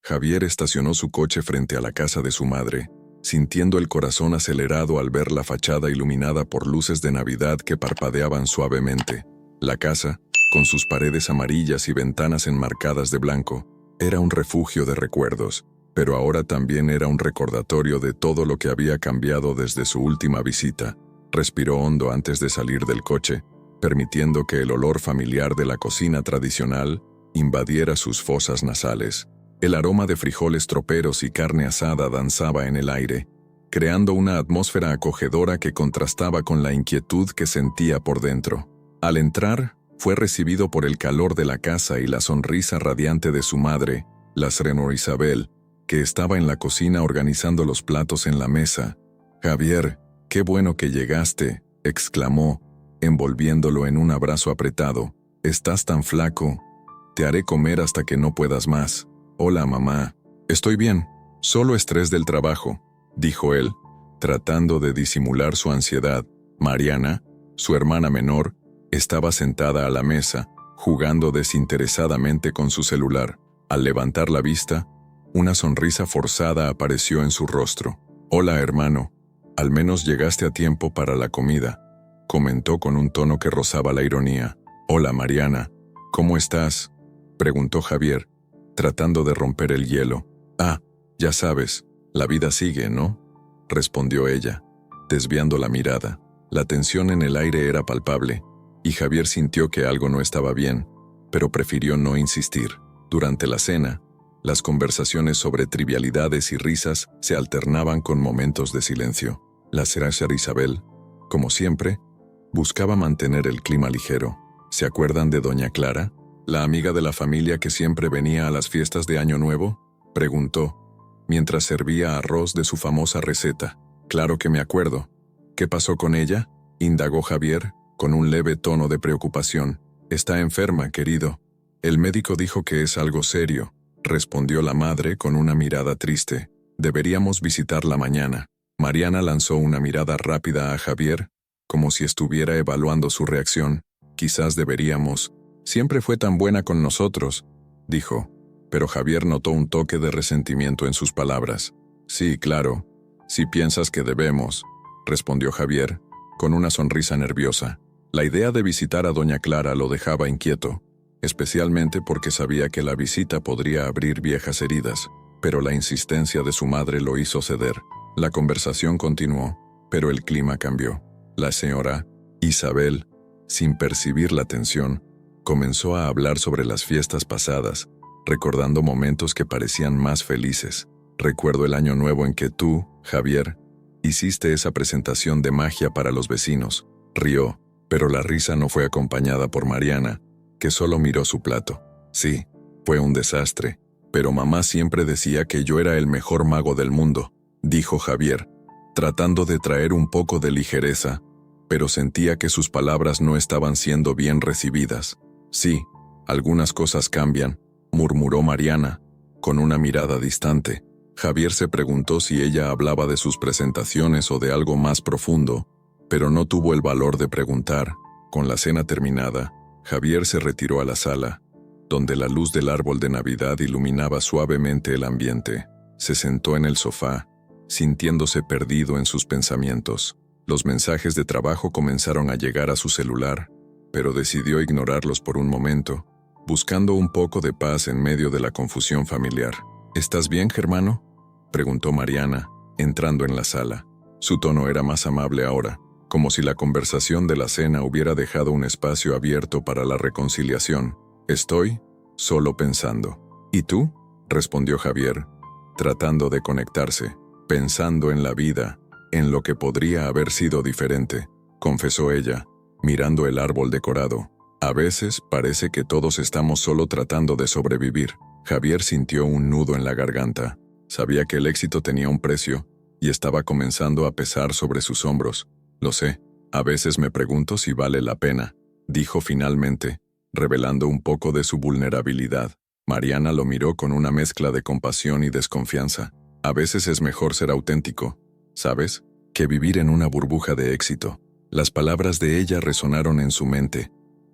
Javier estacionó su coche frente a la casa de su madre, sintiendo el corazón acelerado al ver la fachada iluminada por luces de Navidad que parpadeaban suavemente. La casa, con sus paredes amarillas y ventanas enmarcadas de blanco, era un refugio de recuerdos, pero ahora también era un recordatorio de todo lo que había cambiado desde su última visita. Respiró hondo antes de salir del coche, permitiendo que el olor familiar de la cocina tradicional invadiera sus fosas nasales. El aroma de frijoles troperos y carne asada danzaba en el aire, creando una atmósfera acogedora que contrastaba con la inquietud que sentía por dentro. Al entrar, fue recibido por el calor de la casa y la sonrisa radiante de su madre, la Sra. Isabel, que estaba en la cocina organizando los platos en la mesa. «Javier, qué bueno que llegaste», exclamó, envolviéndolo en un abrazo apretado. «Estás tan flaco. Te haré comer hasta que no puedas más». «Hola, mamá. Estoy bien. Solo estrés del trabajo», dijo él, tratando de disimular su ansiedad. Mariana, su hermana menor, estaba sentada a la mesa, jugando desinteresadamente con su celular. Al levantar la vista, una sonrisa forzada apareció en su rostro. «Hola, hermano. Al menos llegaste a tiempo para la comida», comentó con un tono que rozaba la ironía. «Hola, Mariana. ¿Cómo estás?», preguntó Javier, tratando de romper el hielo. «Ah, ya sabes, la vida sigue, ¿no?», respondió ella, desviando la mirada. La tensión en el aire era palpable, y Javier sintió que algo no estaba bien, pero prefirió no insistir. Durante la cena, las conversaciones sobre trivialidades y risas se alternaban con momentos de silencio. La Sra. Isabel, como siempre, buscaba mantener el clima ligero. ¿Se acuerdan de doña Clara, la amiga de la familia que siempre venía a las fiestas de Año Nuevo?, preguntó, mientras servía arroz de su famosa receta. «Claro que me acuerdo. ¿Qué pasó con ella?», indagó Javier, con un leve tono de preocupación. «Está enferma, querido. El médico dijo que es algo serio», respondió la madre con una mirada triste. «Deberíamos visitarla mañana». Mariana lanzó una mirada rápida a Javier, como si estuviera evaluando su reacción. «Quizás deberíamos. Siempre fue tan buena con nosotros», dijo, pero Javier notó un toque de resentimiento en sus palabras. «Sí, claro. Si piensas que debemos», respondió Javier, con una sonrisa nerviosa. La idea de visitar a doña Clara lo dejaba inquieto, especialmente porque sabía que la visita podría abrir viejas heridas, pero la insistencia de su madre lo hizo ceder. La conversación continuó, pero el clima cambió. La señora Isabel, sin percibir la tensión, comenzó a hablar sobre las fiestas pasadas, recordando momentos que parecían más felices. «Recuerdo el año nuevo en que tú, Javier, hiciste esa presentación de magia para los vecinos», rió, pero la risa no fue acompañada por Mariana, que solo miró su plato. «Sí, fue un desastre, pero mamá siempre decía que yo era el mejor mago del mundo», dijo Javier, tratando de traer un poco de ligereza, pero sentía que sus palabras no estaban siendo bien recibidas. «Sí, algunas cosas cambian», murmuró Mariana, con una mirada distante. Javier se preguntó si ella hablaba de sus presentaciones o de algo más profundo, pero no tuvo el valor de preguntar. Con la cena terminada, Javier se retiró a la sala, donde la luz del árbol de Navidad iluminaba suavemente el ambiente. Se sentó en el sofá, sintiéndose perdido en sus pensamientos. Los mensajes de trabajo comenzaron a llegar a su celular, pero decidió ignorarlos por un momento, buscando un poco de paz en medio de la confusión familiar. «¿Estás bien, Germano?», preguntó Mariana, entrando en la sala. Su tono era más amable ahora, como si la conversación de la cena hubiera dejado un espacio abierto para la reconciliación. «Estoy solo pensando». «¿Y tú?», respondió Javier, tratando de conectarse. «Pensando en la vida, en lo que podría haber sido diferente», confesó ella, mirando el árbol decorado. «A veces parece que todos estamos solo tratando de sobrevivir». Javier sintió un nudo en la garganta. Sabía que el éxito tenía un precio, y estaba comenzando a pesar sobre sus hombros. «Lo sé, a veces me pregunto si vale la pena», dijo finalmente, revelando un poco de su vulnerabilidad. Mariana lo miró con una mezcla de compasión y desconfianza. «A veces es mejor ser auténtico, ¿sabes?, que vivir en una burbuja de éxito». Las palabras de ella resonaron en su mente,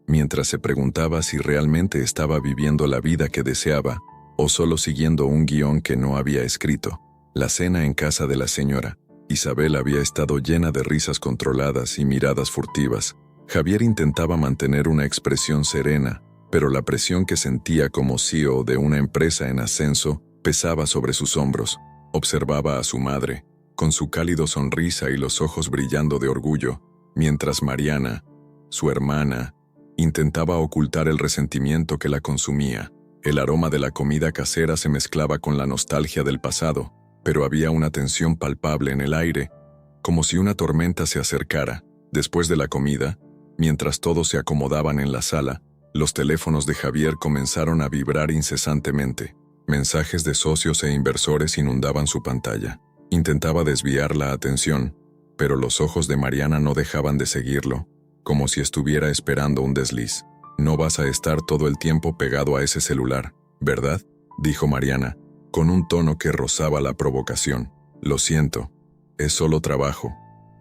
mientras se preguntaba si realmente estaba viviendo la vida que deseaba ¿O solo siguiendo un guión que no había escrito? La cena en casa de la señora Isabel había estado llena de risas controladas y miradas furtivas. Javier intentaba mantener una expresión serena, pero la presión que sentía como CEO de una empresa en ascenso pesaba sobre sus hombros. Observaba a su madre, con su cálido sonrisa y los ojos brillando de orgullo, mientras Mariana, su hermana, intentaba ocultar el resentimiento que la consumía. El aroma de la comida casera se mezclaba con la nostalgia del pasado, pero había una tensión palpable en el aire, como si una tormenta se acercara. Después de la comida, mientras todos se acomodaban en la sala, los teléfonos de Javier comenzaron a vibrar incesantemente. Mensajes de socios e inversores inundaban su pantalla. Intentaba desviar la atención, pero los ojos de Mariana no dejaban de seguirlo, como si estuviera esperando un desliz. «No vas a estar todo el tiempo pegado a ese celular, ¿verdad?», dijo Mariana, con un tono que rozaba la provocación. «Lo siento, es solo trabajo»,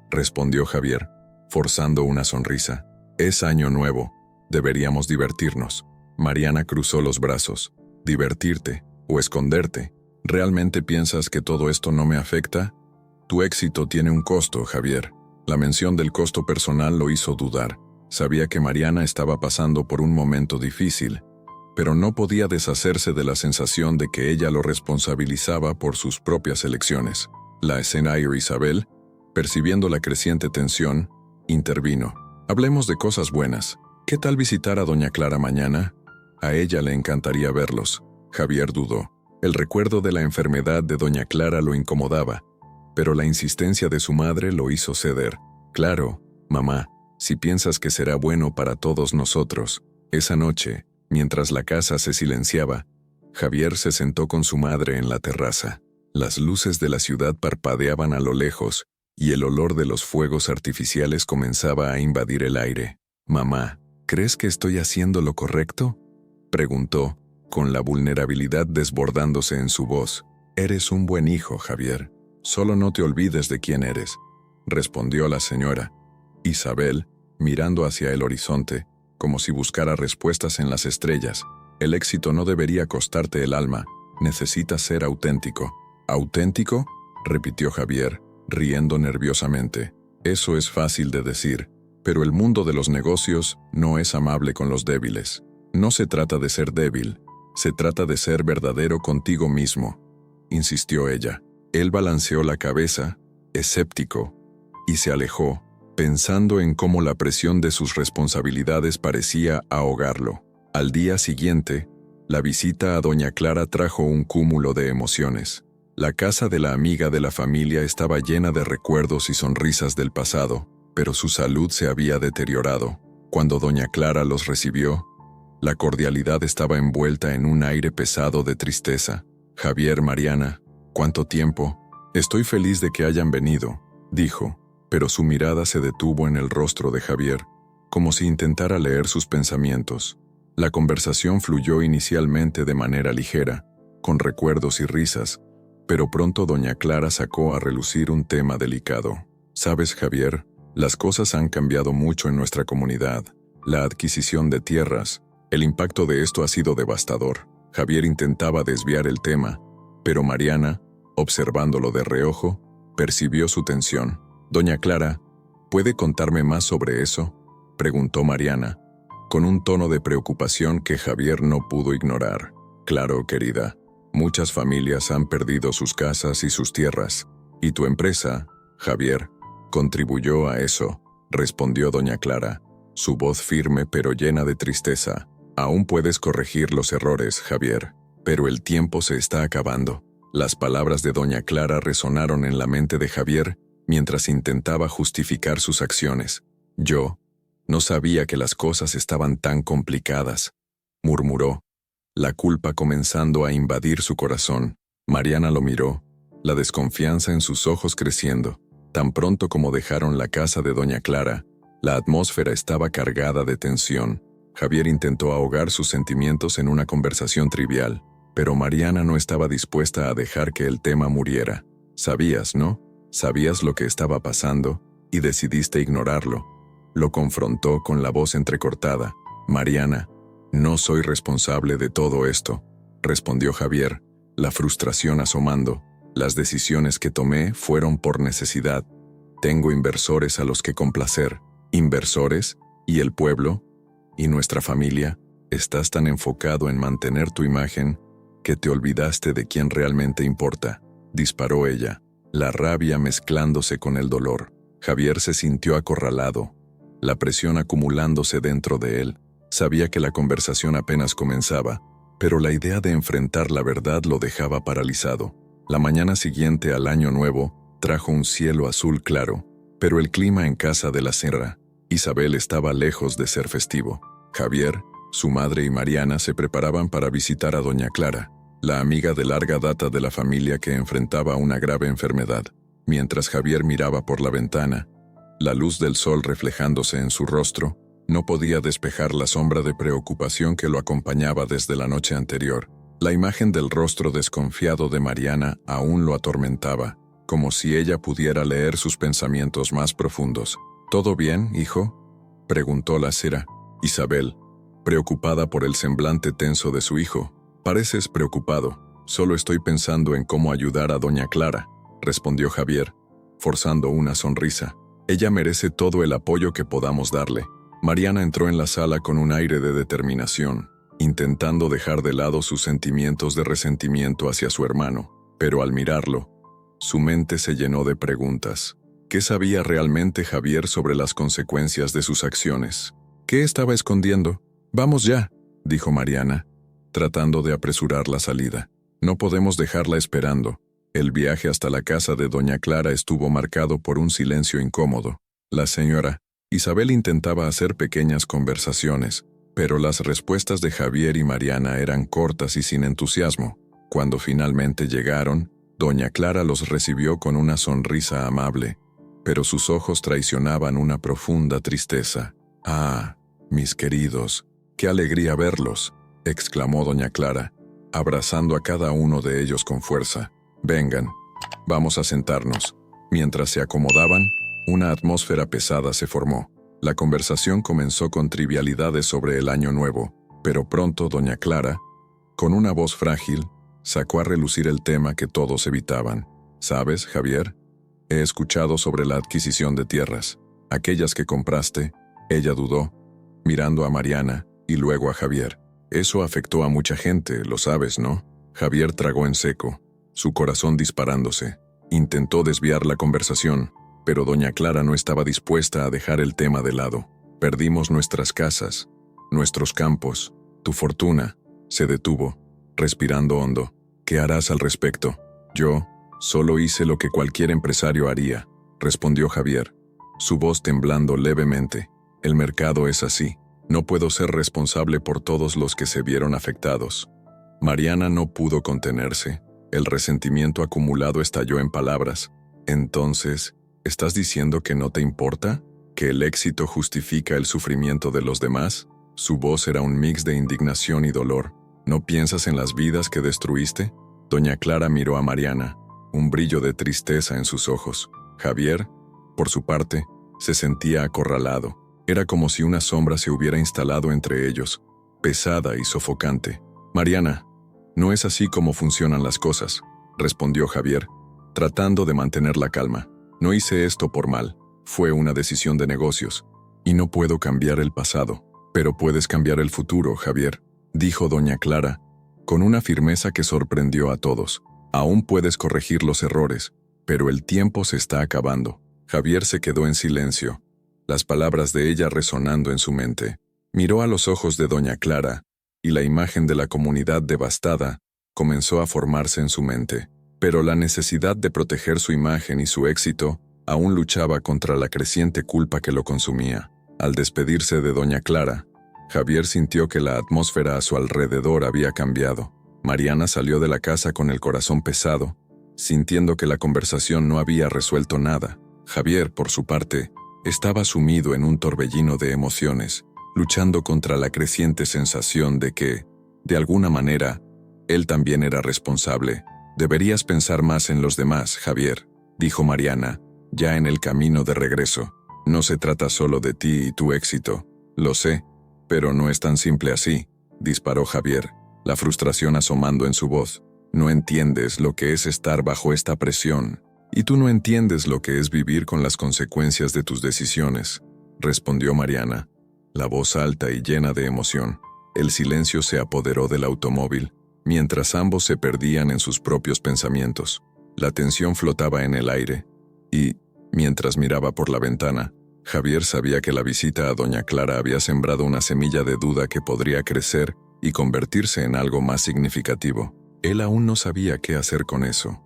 respondió Javier, forzando una sonrisa. «Es año nuevo, deberíamos divertirnos». Mariana cruzó los brazos. «¿Divertirte o esconderte? ¿Realmente piensas que todo esto no me afecta? Tu éxito tiene un costo, Javier». La mención del costo personal lo hizo dudar. Sabía que Mariana estaba pasando por un momento difícil, pero no podía deshacerse de la sensación de que ella lo responsabilizaba por sus propias elecciones. La escenario Isabel, percibiendo la creciente tensión, intervino. «Hablemos de cosas buenas. ¿Qué tal visitar a doña Clara mañana? A ella le encantaría verlos». Javier dudó. El recuerdo de la enfermedad de doña Clara lo incomodaba, pero la insistencia de su madre lo hizo ceder. «Claro, mamá, si piensas que será bueno para todos nosotros». Esa noche, mientras la casa se silenciaba, Javier se sentó con su madre en la terraza. Las luces de la ciudad parpadeaban a lo lejos y el olor de los fuegos artificiales comenzaba a invadir el aire. «Mamá, ¿crees que estoy haciendo lo correcto?», preguntó, con la vulnerabilidad desbordándose en su voz. «Eres un buen hijo, Javier. Solo no te olvides de quién eres», respondió la señora. Isabel, mirando hacia el horizonte, como si buscara respuestas en las estrellas. «El éxito no debería costarte el alma. Necesitas ser auténtico». «¿Auténtico?», repitió Javier, riendo nerviosamente. «Eso es fácil de decir, pero el mundo de los negocios no es amable con los débiles. No se trata de ser débil, se trata de ser verdadero contigo mismo», insistió ella. Él balanceó la cabeza, escéptico, y se alejó, pensando en cómo la presión de sus responsabilidades parecía ahogarlo. Al día siguiente, la visita a doña Clara trajo un cúmulo de emociones. La casa de la amiga de la familia estaba llena de recuerdos y sonrisas del pasado, pero su salud se había deteriorado. Cuando doña Clara los recibió, la cordialidad estaba envuelta en un aire pesado de tristeza. «Javier, Mariana, ¿cuánto tiempo? Estoy feliz de que hayan venido», dijo, pero su mirada se detuvo en el rostro de Javier, como si intentara leer sus pensamientos. La conversación fluyó inicialmente de manera ligera, con recuerdos y risas, pero pronto doña Clara sacó a relucir un tema delicado. «Sabes, Javier, las cosas han cambiado mucho en nuestra comunidad. La adquisición de tierras, el impacto de esto ha sido devastador». Javier intentaba desviar el tema, pero Mariana, observándolo de reojo, percibió su tensión. «Doña Clara, ¿puede contarme más sobre eso?», preguntó Mariana, con un tono de preocupación que Javier no pudo ignorar. «Claro, querida. Muchas familias han perdido sus casas y sus tierras. Y tu empresa, Javier, contribuyó a eso», respondió doña Clara, su voz firme pero llena de tristeza. «Aún puedes corregir los errores, Javier, pero el tiempo se está acabando». Las palabras de doña Clara resonaron en la mente de Javier mientras intentaba justificar sus acciones. «Yo no sabía que las cosas estaban tan complicadas», murmuró, la culpa comenzando a invadir su corazón. Mariana lo miró, la desconfianza en sus ojos creciendo. Tan pronto como dejaron la casa de doña Clara, la atmósfera estaba cargada de tensión. Javier intentó ahogar sus sentimientos en una conversación trivial, pero Mariana no estaba dispuesta a dejar que el tema muriera. «Sabías, ¿no? Sabías lo que estaba pasando y decidiste ignorarlo», lo confrontó con la voz entrecortada. «Mariana, no soy responsable de todo esto. respondió Javier, la frustración asomando. Las decisiones que tomé fueron por necesidad. Tengo inversores a los que complacer. ¿Inversores? ¿Y el pueblo? ¿Y nuestra familia? Estás tan enfocado en mantener tu imagen que te olvidaste de quién realmente importa, disparó ella, la rabia mezclándose con el dolor. Javier se sintió acorralado, la presión acumulándose dentro de él. Sabía que la conversación apenas comenzaba, pero la idea de enfrentar la verdad lo dejaba paralizado. La mañana siguiente al Año Nuevo trajo un cielo azul claro, pero el clima en casa de la Serra, Isabel, estaba lejos de ser festivo. Javier, su madre y Mariana se preparaban para visitar a doña Clara, la amiga de larga data de la familia que enfrentaba una grave enfermedad. Mientras Javier miraba por la ventana, la luz del sol reflejándose en su rostro, no podía despejar la sombra de preocupación que lo acompañaba desde la noche anterior. La imagen del rostro desconfiado de Mariana aún lo atormentaba, como si ella pudiera leer sus pensamientos más profundos. ¿Todo bien, hijo?, preguntó la Sera. Isabel, preocupada por el semblante tenso de su hijo. Pareces preocupado. Solo estoy pensando en cómo ayudar a doña Clara, respondió Javier, forzando una sonrisa. Ella merece todo el apoyo que podamos darle. Mariana entró en la sala con un aire de determinación, intentando dejar de lado sus sentimientos de resentimiento hacia su hermano, pero al mirarlo, su mente se llenó de preguntas. ¿Qué sabía realmente Javier sobre las consecuencias de sus acciones? ¿Qué estaba escondiendo? Vamos ya, dijo Mariana, tratando de apresurar la salida. No podemos dejarla esperando. El viaje hasta la casa de doña Clara estuvo marcado por un silencio incómodo. La señora Isabel intentaba hacer pequeñas conversaciones, pero las respuestas de Javier y Mariana eran cortas y sin entusiasmo. Cuando finalmente llegaron, doña Clara los recibió con una sonrisa amable, pero sus ojos traicionaban una profunda tristeza. «Ah, mis queridos, qué alegría verlos», exclamó doña Clara, abrazando a cada uno de ellos con fuerza. «Vengan, vamos a sentarnos». Mientras se acomodaban, una atmósfera pesada se formó. La conversación comenzó con trivialidades sobre el Año Nuevo, pero pronto doña Clara, con una voz frágil, sacó a relucir el tema que todos evitaban. «¿Sabes, Javier? He escuchado sobre la adquisición de tierras. Aquellas que compraste». Ella dudó, mirando a Mariana y luego a Javier. «Eso afectó a mucha gente, lo sabes, ¿no?». Javier tragó en seco, su corazón disparándose. Intentó desviar la conversación, pero doña Clara no estaba dispuesta a dejar el tema de lado. «Perdimos nuestras casas, nuestros campos, tu fortuna», se detuvo, respirando hondo. «¿Qué harás al respecto?». «Yo solo hice lo que cualquier empresario haría», respondió Javier, su voz temblando levemente. «El mercado es así. No puedo ser responsable por todos los que se vieron afectados». Mariana no pudo contenerse. El resentimiento acumulado estalló en palabras. «Entonces, ¿estás diciendo que no te importa? ¿Que el éxito justifica el sufrimiento de los demás?». Su voz era un mix de indignación y dolor. «¿No piensas en las vidas que destruiste?». Doña Clara miró a Mariana, un brillo de tristeza en sus ojos. Javier, por su parte, se sentía acorralado. Era como si una sombra se hubiera instalado entre ellos, pesada y sofocante. «Mariana, no es así como funcionan las cosas», respondió Javier, tratando de mantener la calma. «No hice esto por mal, fue una decisión de negocios, y no puedo cambiar el pasado. Pero puedes cambiar el futuro, Javier», dijo doña Clara, con una firmeza que sorprendió a todos. «Aún puedes corregir los errores, pero el tiempo se está acabando». Javier se quedó en silencio, las palabras de ella resonando en su mente. Miró a los ojos de doña Clara, y la imagen de la comunidad devastada comenzó a formarse en su mente. Pero la necesidad de proteger su imagen y su éxito aún luchaba contra la creciente culpa que lo consumía. Al despedirse de doña Clara, Javier sintió que la atmósfera a su alrededor había cambiado. Mariana salió de la casa con el corazón pesado, sintiendo que la conversación no había resuelto nada. Javier, por su parte, estaba sumido en un torbellino de emociones, luchando contra la creciente sensación de que, de alguna manera, él también era responsable. «Deberías pensar más en los demás, Javier», dijo Mariana, ya en el camino de regreso. «No se trata solo de ti y tu éxito». «Lo sé, pero no es tan simple así», disparó Javier. la frustración asomando en su voz. No entiendes lo que es estar bajo esta presión, y tú no entiendes lo que es vivir con las consecuencias de tus decisiones, respondió Mariana, la voz alta y llena de emoción. El silencio se apoderó del automóvil, mientras ambos se perdían en sus propios pensamientos. La tensión flotaba en el aire, y, mientras miraba por la ventana, Javier sabía que la visita a doña Clara había sembrado una semilla de duda que podría crecer y convertirse en algo más significativo. Él aún no sabía qué hacer con eso,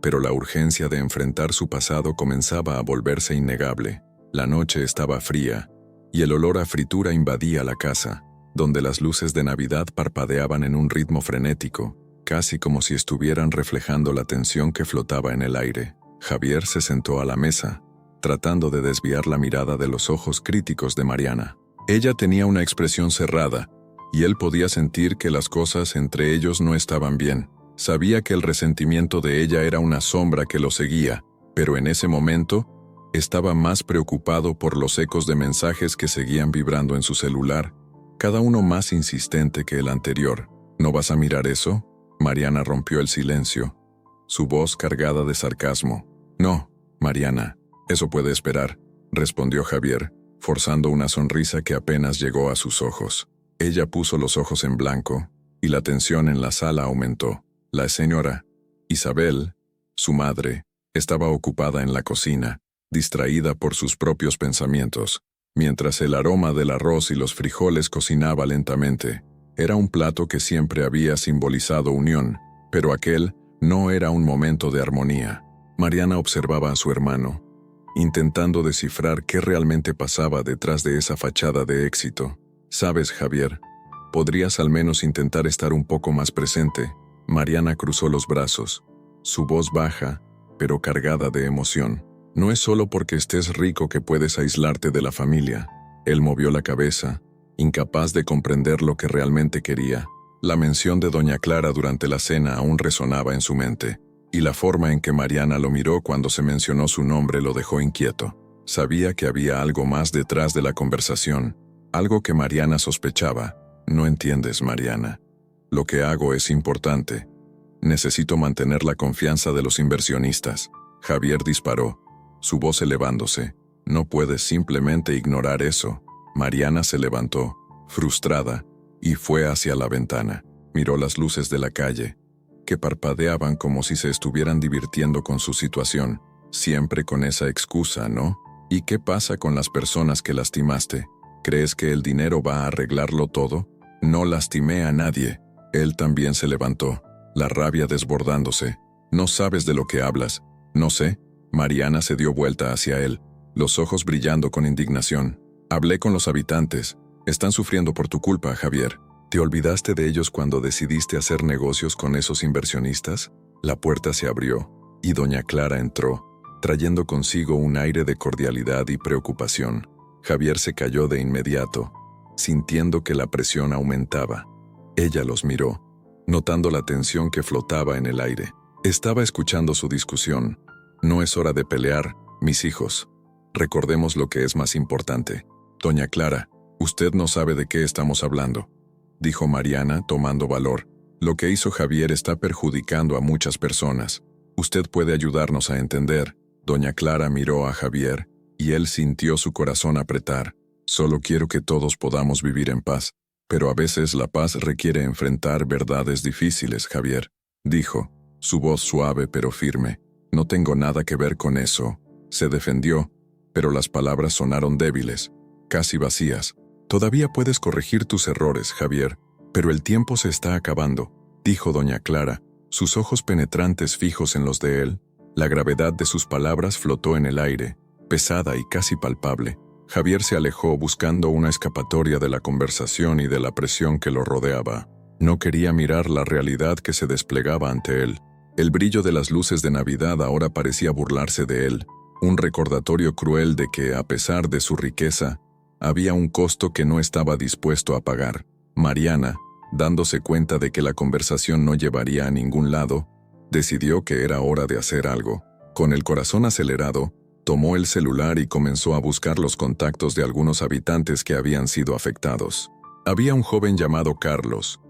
pero la urgencia de enfrentar su pasado comenzaba a volverse innegable. La noche estaba fría, y el olor a fritura invadía la casa, donde las luces de Navidad parpadeaban en un ritmo frenético, casi como si estuvieran reflejando la tensión que flotaba en el aire. Javier se sentó a la mesa, tratando de desviar la mirada de los ojos críticos de Mariana. Ella tenía una expresión cerrada, y él podía sentir que las cosas entre ellos no estaban bien. Sabía que el resentimiento de ella era una sombra que lo seguía, pero en ese momento estaba más preocupado por los ecos de mensajes que seguían vibrando en su celular, cada uno más insistente que el anterior. ¿No vas a mirar eso? Mariana rompió el silencio, su voz cargada de sarcasmo. No, Mariana, eso puede esperar, respondió Javier, forzando una sonrisa que apenas llegó a sus ojos. Ella puso los ojos en blanco, y la tensión en la sala aumentó. La señora Isabel, su madre, estaba ocupada en la cocina, distraída por sus propios pensamientos, mientras el aroma del arroz y los frijoles cocinaba lentamente. Era un plato que siempre había simbolizado unión, pero aquel no era un momento de armonía. Mariana observaba a su hermano, intentando descifrar qué realmente pasaba detrás de esa fachada de éxito. «Sabes, Javier, podrías al menos intentar estar un poco más presente». Mariana cruzó los brazos, su voz baja, pero cargada de emoción. «No es solo porque estés rico que puedes aislarte de la familia». Él movió la cabeza, incapaz de comprender lo que realmente quería. La mención de doña Clara durante la cena aún resonaba en su mente, y la forma en que Mariana lo miró cuando se mencionó su nombre lo dejó inquieto. Sabía que había algo más detrás de la conversación, algo que Mariana sospechaba. «No entiendes, Mariana. Lo que hago es importante. Necesito mantener la confianza de los inversionistas». Javier disparó, su voz elevándose. «No puedes simplemente ignorar eso». Mariana se levantó, frustrada, y fue hacia la ventana. Miró las luces de la calle, que parpadeaban como si se estuvieran divirtiendo con su situación. Siempre con esa excusa, ¿no? ¿Y qué pasa con las personas que lastimaste? ¿Crees que el dinero va a arreglarlo todo? No lastimé a nadie. Él también se levantó, la rabia desbordándose. «No sabes de lo que hablas». «No sé». Mariana se dio vuelta hacia él, los ojos brillando con indignación. «Hablé con los habitantes. Están sufriendo por tu culpa, Javier. ¿Te olvidaste de ellos cuando decidiste hacer negocios con esos inversionistas?» La puerta se abrió, y doña Clara entró, trayendo consigo un aire de cordialidad y preocupación. Javier se calló de inmediato, sintiendo que la presión aumentaba. Ella los miró, notando la tensión que flotaba en el aire. Estaba escuchando su discusión. «No es hora de pelear, mis hijos. Recordemos lo que es más importante». «Doña Clara, usted no sabe de qué estamos hablando», dijo Mariana, tomando valor. «Lo que hizo Javier está perjudicando a muchas personas. Usted puede ayudarnos a entender». Doña Clara miró a Javier, y él sintió su corazón apretar. «Solo quiero que todos podamos vivir en paz. Pero a veces la paz requiere enfrentar verdades difíciles, Javier», dijo, su voz suave pero firme. «No tengo nada que ver con eso», se defendió, pero las palabras sonaron débiles, casi vacías. «Todavía puedes corregir tus errores, Javier, pero el tiempo se está acabando», dijo doña Clara, sus ojos penetrantes fijos en los de él. La gravedad de sus palabras flotó en el aire, pesada y casi palpable. Javier se alejó buscando una escapatoria de la conversación y de la presión que lo rodeaba. No quería mirar la realidad que se desplegaba ante él. El brillo de las luces de Navidad ahora parecía burlarse de él, un recordatorio cruel de que, a pesar de su riqueza, había un costo que no estaba dispuesto a pagar. Mariana, dándose cuenta de que la conversación no llevaría a ningún lado, decidió que era hora de hacer algo. Con el corazón acelerado, tomó el celular y comenzó a buscar los contactos de algunos habitantes que habían sido afectados. Había un joven llamado Carlos,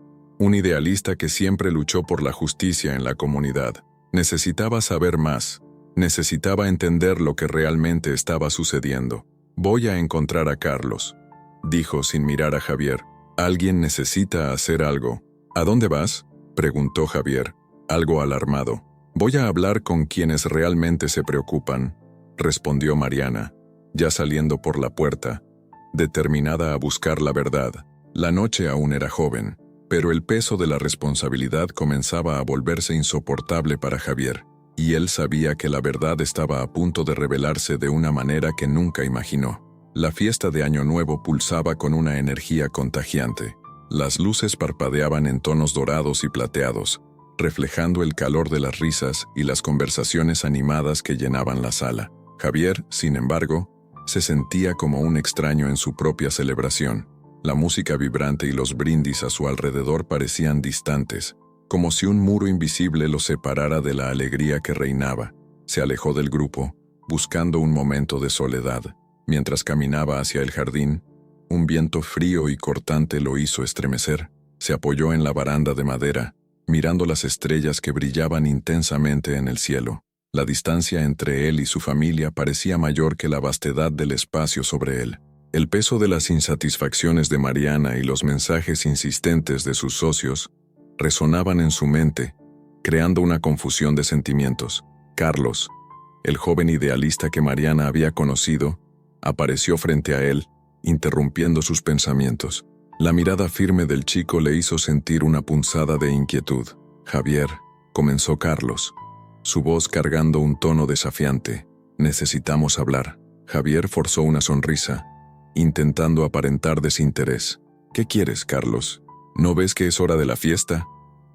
Un idealista que siempre luchó por la justicia en la comunidad. Necesitaba saber más. Necesitaba entender lo que realmente estaba sucediendo. Voy a encontrar a Carlos, dijo sin mirar a Javier. Alguien necesita hacer algo. ¿A dónde vas?, preguntó Javier, algo alarmado. Voy a hablar con quienes realmente se preocupan, respondió Mariana, ya saliendo por la puerta, determinada a buscar la verdad. La noche aún era joven, pero el peso de la responsabilidad comenzaba a volverse insoportable para Javier, y él sabía que la verdad estaba a punto de revelarse de una manera que nunca imaginó. La fiesta de Año Nuevo pulsaba con una energía contagiante. Las luces parpadeaban en tonos dorados y plateados, reflejando el calor de las risas y las conversaciones animadas que llenaban la sala. Javier, sin embargo, se sentía como un extraño en su propia celebración. La música vibrante y los brindis a su alrededor parecían distantes, como si un muro invisible lo separara de la alegría que reinaba. Se alejó del grupo, buscando un momento de soledad. Mientras caminaba hacia el jardín, un viento frío y cortante lo hizo estremecer. Se apoyó en la baranda de madera, mirando las estrellas que brillaban intensamente en el cielo. La distancia entre él y su familia parecía mayor que la vastedad del espacio sobre él. El peso de las insatisfacciones de Mariana y los mensajes insistentes de sus socios resonaban en su mente, creando una confusión de sentimientos. Carlos, el joven idealista que Mariana había conocido, apareció frente a él, interrumpiendo sus pensamientos. La mirada firme del chico le hizo sentir una punzada de inquietud. Javier, comenzó Carlos, su voz cargando un tono desafiante. Necesitamos hablar. Javier forzó una sonrisa, intentando aparentar desinterés. ¿Qué quieres, Carlos? ¿No ves que es hora de la fiesta?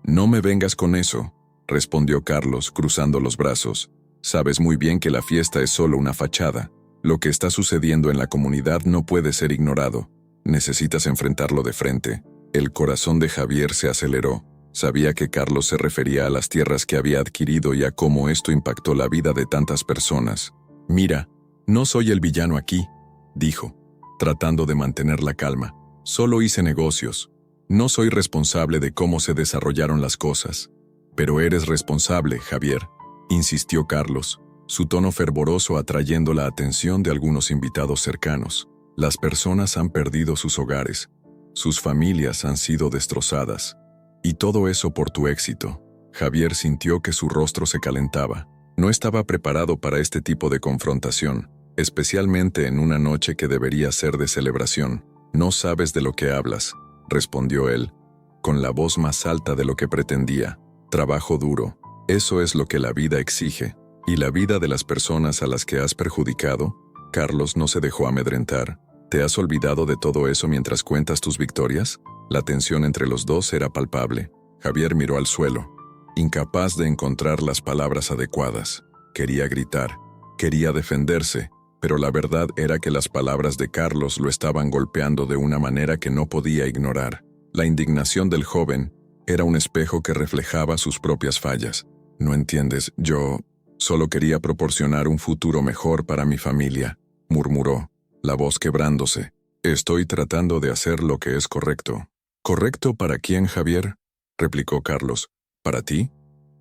No me vengas con eso, respondió Carlos, cruzando los brazos. Sabes muy bien que la fiesta es solo una fachada. Lo que está sucediendo en la comunidad no puede ser ignorado. Necesitas enfrentarlo de frente. El corazón de Javier se aceleró. Sabía que Carlos se refería a las tierras que había adquirido y a cómo esto impactó la vida de tantas personas. Mira, no soy el villano aquí, dijo, tratando de mantener la calma. Solo hice negocios. No soy responsable de cómo se desarrollaron las cosas. Pero eres responsable, Javier, insistió Carlos, su tono fervoroso atrayendo la atención de algunos invitados cercanos. Las personas han perdido sus hogares, sus familias han sido destrozadas, y todo eso por tu éxito. Javier sintió que su rostro se calentaba. No estaba preparado para este tipo de confrontación, especialmente en una noche que debería ser de celebración. No sabes de lo que hablas, respondió él, con la voz más alta de lo que pretendía. Trabajo duro, eso es lo que la vida exige. ¿Y la vida de las personas a las que has perjudicado? Carlos no se dejó amedrentar. ¿Te has olvidado de todo eso mientras cuentas tus victorias? La tensión entre los dos era palpable. Javier miró al suelo, incapaz de encontrar las palabras adecuadas. Quería gritar, quería defenderse, pero la verdad era que las palabras de Carlos lo estaban golpeando de una manera que no podía ignorar. La indignación del joven era un espejo que reflejaba sus propias fallas. No entiendes, yo solo quería proporcionar un futuro mejor para mi familia, murmuró, la voz quebrándose. Estoy tratando de hacer lo que es correcto. ¿Correcto para quién, Javier?, replicó Carlos. ¿Para ti?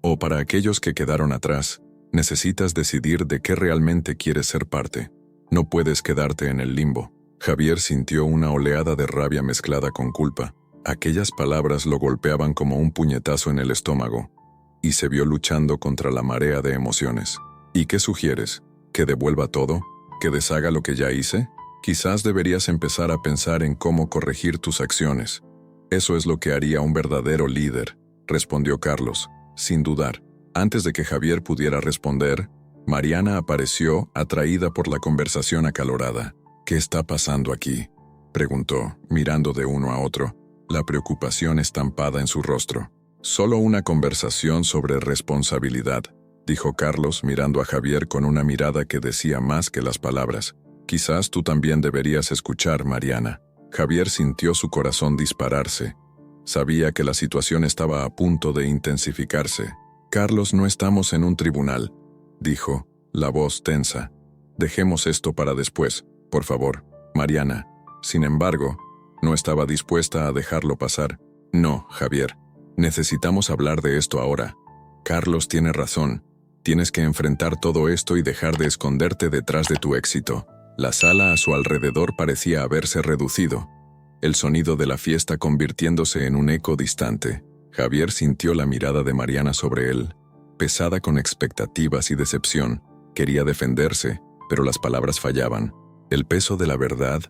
¿O para aquellos que quedaron atrás? Necesitas decidir de qué realmente quieres ser parte. No puedes quedarte en el limbo. Javier sintió una oleada de rabia mezclada con culpa. Aquellas palabras lo golpeaban como un puñetazo en el estómago, y se vio luchando contra la marea de emociones. ¿Y qué sugieres? ¿Que devuelva todo? ¿Que deshaga lo que ya hice? Quizás deberías empezar a pensar en cómo corregir tus acciones. Eso es lo que haría un verdadero líder, respondió Carlos, sin dudar. Antes de que Javier pudiera responder, Mariana apareció, atraída por la conversación acalorada. ¿Qué está pasando aquí?, preguntó, mirando de uno a otro, la preocupación estampada en su rostro. Solo una conversación sobre responsabilidad, dijo Carlos mirando a Javier con una mirada que decía más que las palabras. Quizás tú también deberías escuchar, Mariana. Javier sintió su corazón dispararse. Sabía que la situación estaba a punto de intensificarse. Carlos, no estamos en un tribunal, dijo, la voz tensa. Dejemos esto para después, por favor, Mariana. Sin embargo, no estaba dispuesta a dejarlo pasar. No, Javier. Necesitamos hablar de esto ahora. Carlos tiene razón. Tienes que enfrentar todo esto y dejar de esconderte detrás de tu éxito. La sala a su alrededor parecía haberse reducido, el sonido de la fiesta convirtiéndose en un eco distante. Javier sintió la mirada de Mariana sobre él, pesada con expectativas y decepción. Quería defenderse, pero las palabras fallaban. El peso de la verdad,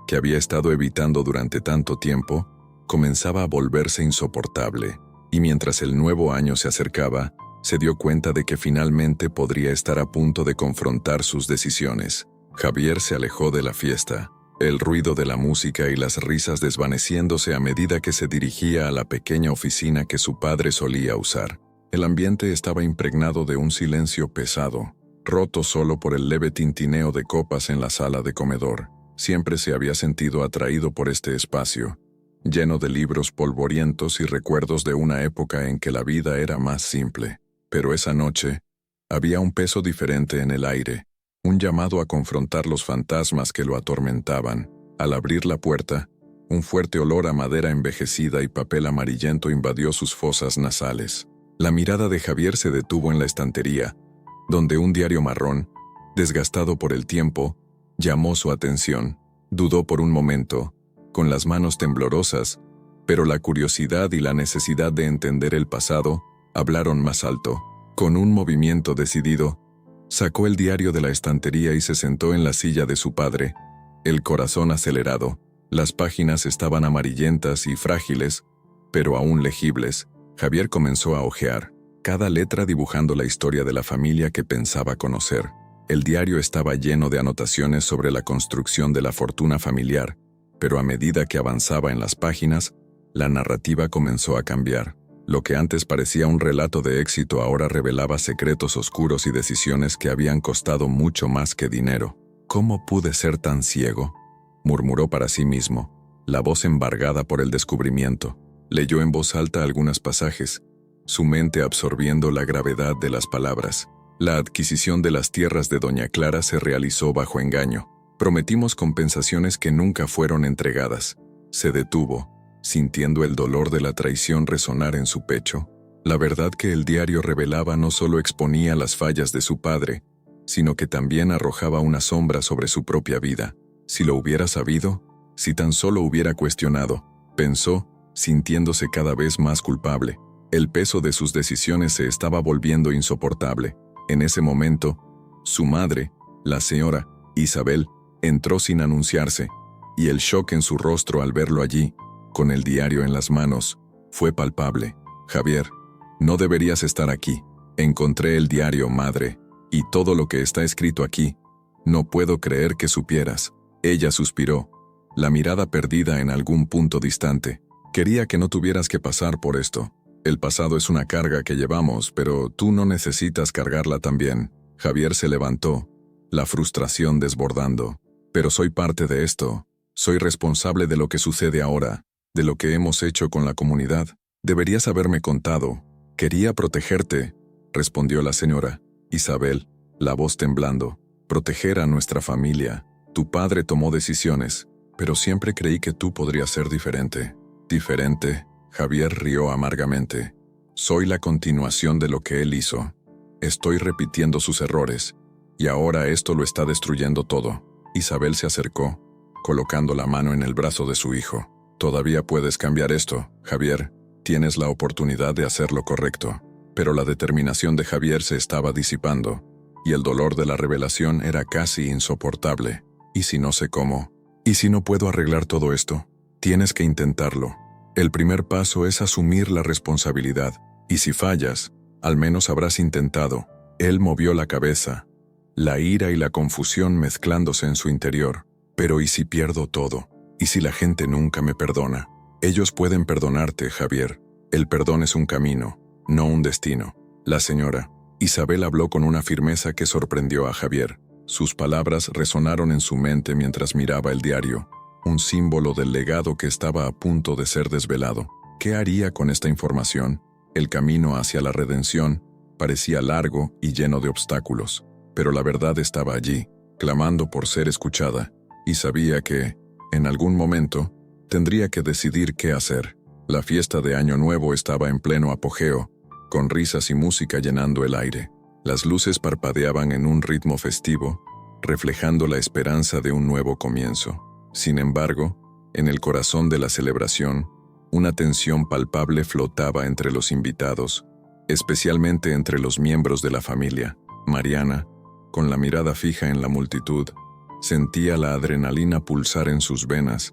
que había estado evitando durante tanto tiempo, comenzaba a volverse insoportable, y mientras el nuevo año se acercaba, se dio cuenta de que finalmente podría estar a punto de confrontar sus decisiones. Javier se alejó de la fiesta, el ruido de la música y las risas desvaneciéndose a medida que se dirigía a la pequeña oficina que su padre solía usar. El ambiente estaba impregnado de un silencio pesado, roto solo por el leve tintineo de copas en la sala de comedor. Siempre se había sentido atraído por este espacio, lleno de libros polvorientos y recuerdos de una época en que la vida era más simple. Pero esa noche, había un peso diferente en el aire, un llamado a confrontar los fantasmas que lo atormentaban. Al abrir la puerta, un fuerte olor a madera envejecida y papel amarillento invadió sus fosas nasales. La mirada de Javier se detuvo en la estantería, donde un diario marrón, desgastado por el tiempo, llamó su atención. Dudó por un momento, con las manos temblorosas, pero la curiosidad y la necesidad de entender el pasado hablaron más alto. Con un movimiento decidido, sacó el diario de la estantería y se sentó en la silla de su padre, el corazón acelerado. Las páginas estaban amarillentas y frágiles, pero aún legibles. Javier comenzó a hojear, cada letra dibujando la historia de la familia que pensaba conocer. El diario estaba lleno de anotaciones sobre la construcción de la fortuna familiar, pero a medida que avanzaba en las páginas, la narrativa comenzó a cambiar. Lo que antes parecía un relato de éxito ahora revelaba secretos oscuros y decisiones que habían costado mucho más que dinero. ¿Cómo pude ser tan ciego?, murmuró para sí mismo, la voz embargada por el descubrimiento. Leyó en voz alta algunos pasajes, su mente absorbiendo la gravedad de las palabras. La adquisición de las tierras de Doña Clara se realizó bajo engaño. Prometimos compensaciones que nunca fueron entregadas. Se detuvo, sintiendo el dolor de la traición resonar en su pecho. La verdad que el diario revelaba no solo exponía las fallas de su padre, sino que también arrojaba una sombra sobre su propia vida. Si lo hubiera sabido, si tan solo hubiera cuestionado, pensó, sintiéndose cada vez más culpable. El peso de sus decisiones se estaba volviendo insoportable. En ese momento, su madre, la señora Isabel, entró sin anunciarse, y el shock en su rostro al verlo allí, con el diario en las manos, fue palpable. Javier, no deberías estar aquí. Encontré el diario, madre, y todo lo que está escrito aquí. No puedo creer que supieras. Ella suspiró, la mirada perdida en algún punto distante. Quería que no tuvieras que pasar por esto. El pasado es una carga que llevamos, pero tú no necesitas cargarla también. Javier se levantó, la frustración desbordando. Pero soy parte de esto. Soy responsable de lo que sucede ahora, de lo que hemos hecho con la comunidad. Deberías haberme contado. Quería protegerte, respondió la señora Isabel, la voz temblando. Proteger a nuestra familia. Tu padre tomó decisiones, pero siempre creí que tú podrías ser diferente. ¿Diferente? Javier rió amargamente. Soy la continuación de lo que él hizo. Estoy repitiendo sus errores, y ahora esto lo está destruyendo todo. Isabel se acercó, colocando la mano en el brazo de su hijo. Todavía puedes cambiar esto, Javier. Tienes la oportunidad de hacer lo correcto. Pero la determinación de Javier se estaba disipando, y el dolor de la revelación era casi insoportable. ¿Y si no sé cómo? ¿Y si no puedo arreglar todo esto? Tienes que intentarlo. El primer paso es asumir la responsabilidad. Y si fallas, al menos habrás intentado. Él movió la cabeza, la ira y la confusión mezclándose en su interior. Pero ¿y si pierdo todo? ¿Y si la gente nunca me perdona? Ellos pueden perdonarte, Javier. El perdón es un camino, no un destino. La señora Isabel habló con una firmeza que sorprendió a Javier. Sus palabras resonaron en su mente mientras miraba el diario, un símbolo del legado que estaba a punto de ser desvelado. ¿Qué haría con esta información? El camino hacia la redención parecía largo y lleno de obstáculos, pero la verdad estaba allí, clamando por ser escuchada, y sabía que, en algún momento, tendría que decidir qué hacer. La fiesta de Año Nuevo estaba en pleno apogeo, con risas y música llenando el aire. Las luces parpadeaban en un ritmo festivo, reflejando la esperanza de un nuevo comienzo. Sin embargo, en el corazón de la celebración, una tensión palpable flotaba entre los invitados, especialmente entre los miembros de la familia. Mariana, con la mirada fija en la multitud, sentía la adrenalina pulsar en sus venas.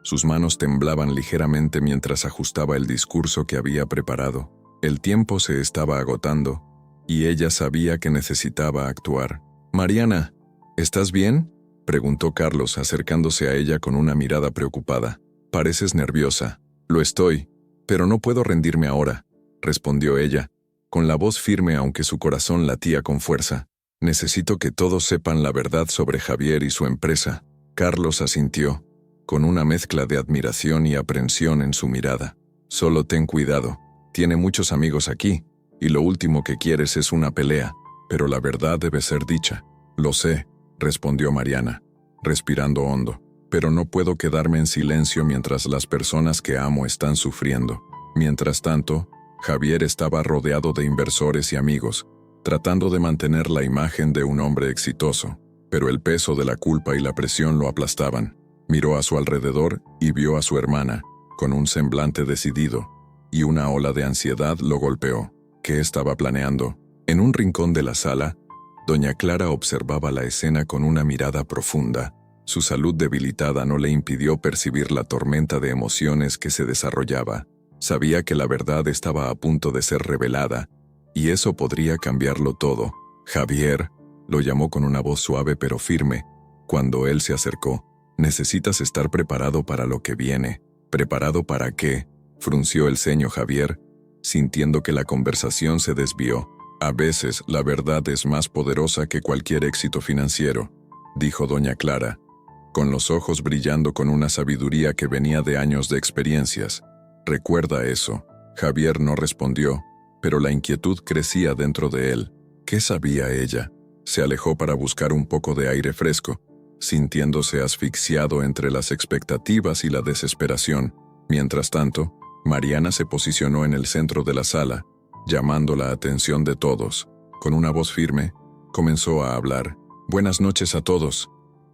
Sus manos temblaban ligeramente mientras ajustaba el discurso que había preparado. El tiempo se estaba agotando, y ella sabía que necesitaba actuar. «Mariana, ¿estás bien?», preguntó Carlos, acercándose a ella con una mirada preocupada. «Pareces nerviosa». «Lo estoy, pero no puedo rendirme ahora», respondió ella, con la voz firme aunque su corazón latía con fuerza. «Necesito que todos sepan la verdad sobre Javier y su empresa». Carlos asintió, con una mezcla de admiración y aprensión en su mirada. «Solo ten cuidado. Tiene muchos amigos aquí, y lo último que quieres es una pelea, pero la verdad debe ser dicha». «Lo sé», respondió Mariana, respirando hondo, «pero no puedo quedarme en silencio mientras las personas que amo están sufriendo». Mientras tanto, Javier estaba rodeado de inversores y amigos, tratando de mantener la imagen de un hombre exitoso, pero el peso de la culpa y la presión lo aplastaban. Miró a su alrededor y vio a su hermana, con un semblante decidido, y una ola de ansiedad lo golpeó. ¿Qué estaba planeando? En un rincón de la sala, doña Clara observaba la escena con una mirada profunda. Su salud debilitada no le impidió percibir la tormenta de emociones que se desarrollaba. Sabía que la verdad estaba a punto de ser revelada, y eso podría cambiarlo todo. «Javier», lo llamó con una voz suave pero firme, cuando él se acercó. «Necesitas estar preparado para lo que viene». «¿Preparado para qué?», frunció el ceño Javier, sintiendo que la conversación se desvió. «A veces la verdad es más poderosa que cualquier éxito financiero», dijo doña Clara, con los ojos brillando con una sabiduría que venía de años de experiencias. «Recuerda eso». Javier no respondió, pero la inquietud crecía dentro de él. ¿Qué sabía ella? Se alejó para buscar un poco de aire fresco, sintiéndose asfixiado entre las expectativas y la desesperación. Mientras tanto, Mariana se posicionó en el centro de la sala, llamando la atención de todos. Con una voz firme, comenzó a hablar. «Buenas noches a todos.